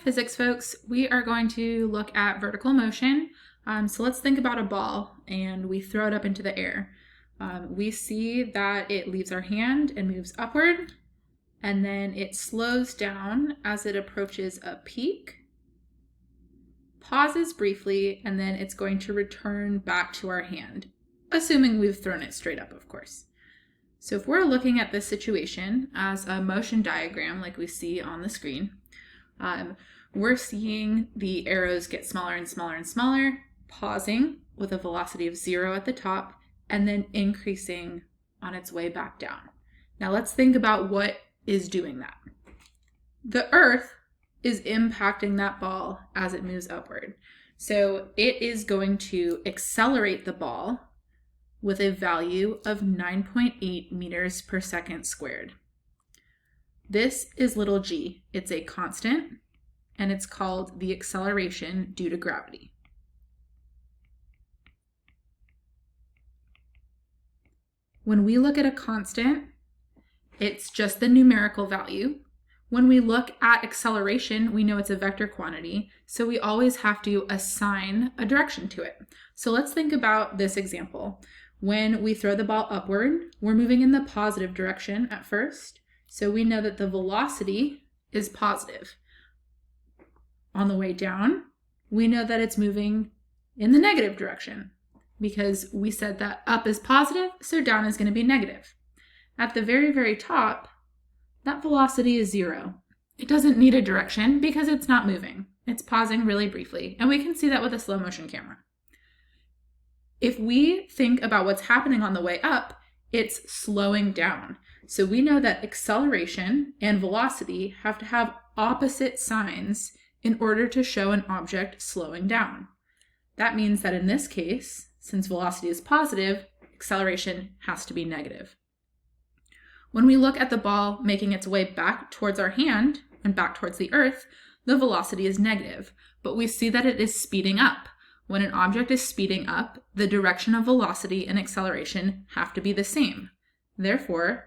physics folks, we are going to look at vertical motion. So let's think about a ball and we throw it up into the air. We see that it leaves our hand and moves upward, and then it slows down as it approaches a peak, pauses briefly, and then it's going to return back to our hand, assuming we've thrown it straight up, of course. So if we're looking at this situation as a motion diagram like we see on the screen, we're seeing the arrows get smaller and smaller and smaller, pausing with a velocity of 0 at the top, and then increasing on its way back down. Now let's think about what is doing that. The Earth is impacting that ball as it moves upward. So it is going to accelerate the ball with a value of 9.8 meters per second squared. This is little g. It's a constant, and it's called the acceleration due to gravity. When we look at a constant, it's just the numerical value. When we look at acceleration, we know it's a vector quantity, so we always have to assign a direction to it. So let's think about this example. When we throw the ball upward, we're moving in the positive direction at first, so we know that the velocity is positive. On the way down, we know that it's moving in the negative direction because we said that up is positive, so down is going to be negative. At the very, very top, that velocity is 0. It doesn't need a direction because it's not moving. It's pausing really briefly, and we can see that with a slow motion camera. If we think about what's happening on the way up, it's slowing down. So we know that acceleration and velocity have to have opposite signs in order to show an object slowing down. That means that in this case, since velocity is positive, acceleration has to be negative. When we look at the ball making its way back towards our hand and back towards the Earth, the velocity is negative, but we see that it is speeding up. When an object is speeding up, the direction of velocity and acceleration have to be the same. Therefore,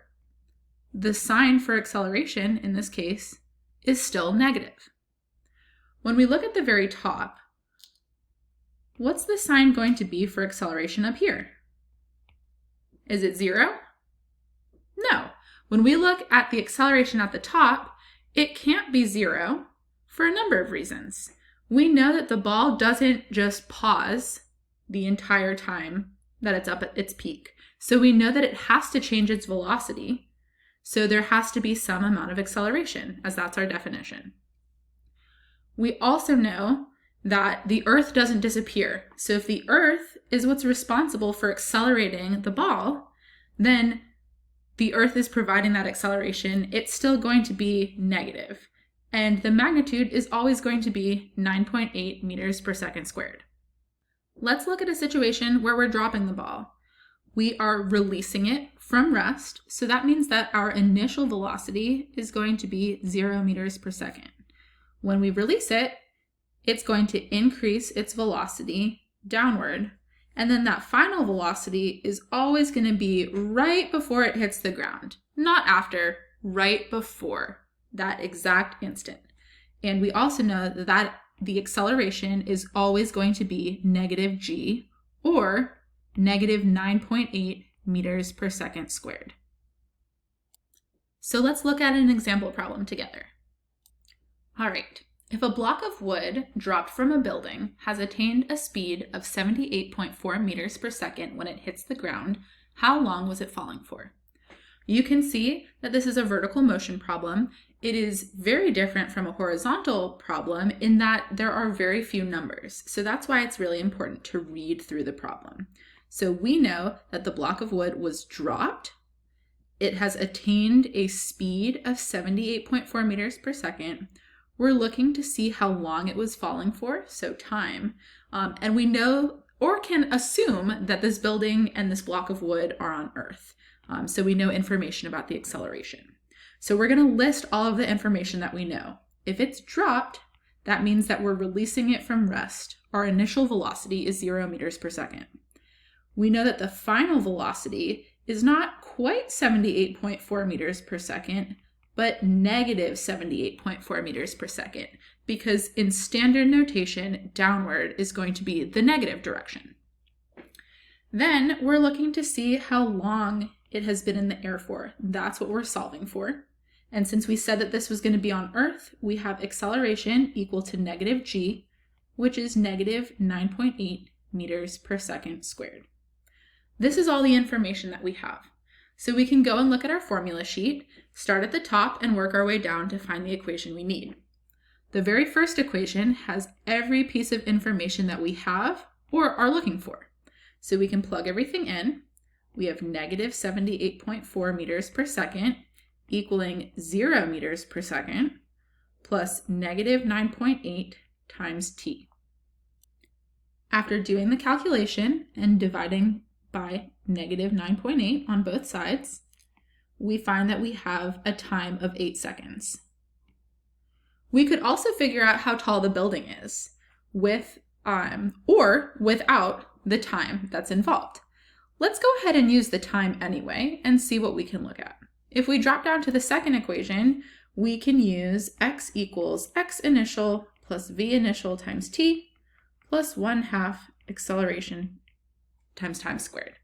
the sign for acceleration in this case is still negative. When we look at the very top, what's the sign going to be for acceleration up here? Is it 0? No. When we look at the acceleration at the top, it can't be 0 for a number of reasons. We know that the ball doesn't just pause the entire time that it's up at its peak. So we know that it has to change its velocity. So there has to be some amount of acceleration, as that's our definition. We also know that the Earth doesn't disappear. So if the Earth is what's responsible for accelerating the ball, then the Earth is providing that acceleration. It's still going to be negative. And the magnitude is always going to be 9.8 meters per second squared. Let's look at a situation where we're dropping the ball. We are releasing it from rest, so that means that our initial velocity is going to be 0 meters per second. When we release it, it's going to increase its velocity downward, and then that final velocity is always going to be right before it hits the ground, not after, right before that exact instant. And we also know that the acceleration is always going to be negative g, or negative 9.8 meters per second squared. So let's look at an example problem together. All right, if a block of wood dropped from a building has attained a speed of 78.4 meters per second when it hits the ground, how long was it falling for? You can see that this is a vertical motion problem. It is very different from a horizontal problem in that there are very few numbers. So that's why it's really important to read through the problem. So we know that the block of wood was dropped. It has attained a speed of 78.4 meters per second. We're looking to see how long it was falling for, so time. And we know or can assume that this building and this block of wood are on Earth. So we know information about the acceleration. So we're going to list all of the information that we know. If it's dropped, that means that we're releasing it from rest. Our initial velocity is 0 meters per second. We know that the final velocity is not quite 78.4 meters per second, but negative 78.4 meters per second, because in standard notation, downward is going to be the negative direction. Then we're looking to see how long it has been in the air for. That's what we're solving for. And since we said that this was going to be on Earth, we have acceleration equal to negative g, which is negative 9.8 meters per second squared. This is all the information that we have. So we can go and look at our formula sheet, start at the top, and work our way down to find the equation we need. The very first equation has every piece of information that we have or are looking for. So we can plug everything in. We have negative 78.4 meters per second equaling 0 meters per second plus negative 9.8 times t. After doing the calculation and dividing by negative 9.8 on both sides, we find that we have a time of 8 seconds. We could also figure out how tall the building is with or without the time that's involved. Let's go ahead and use the time anyway and see what we can look at. If we drop down to the second equation, we can use x equals x initial plus v initial times t plus 1/2 acceleration times time squared.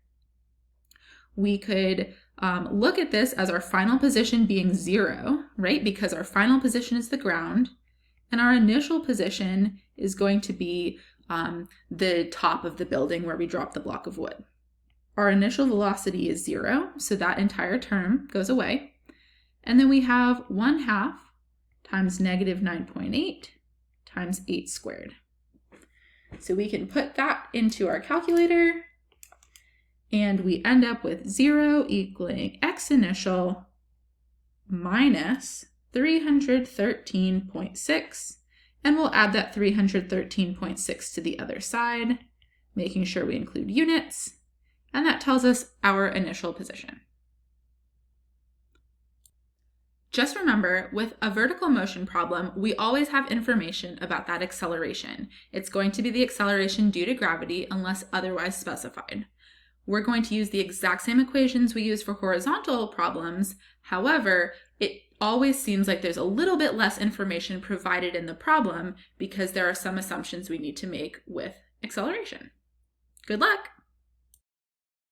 We could look at this as our final position being 0, right? Because our final position is the ground, and our initial position is going to be the top of the building where we drop the block of wood. Our initial velocity is 0, so that entire term goes away. And then we have 1/2 times negative 9.8 times 8 squared. So we can put that into our calculator, and we end up with 0 equaling x initial minus 313.6, and we'll add that 313.6 to the other side, making sure we include units, and that tells us our initial position. Just remember, with a vertical motion problem, we always have information about that acceleration. It's going to be the acceleration due to gravity unless otherwise specified. We're going to use the exact same equations we use for horizontal problems. However, it always seems like there's a little bit less information provided in the problem because there are some assumptions we need to make with acceleration. Good luck!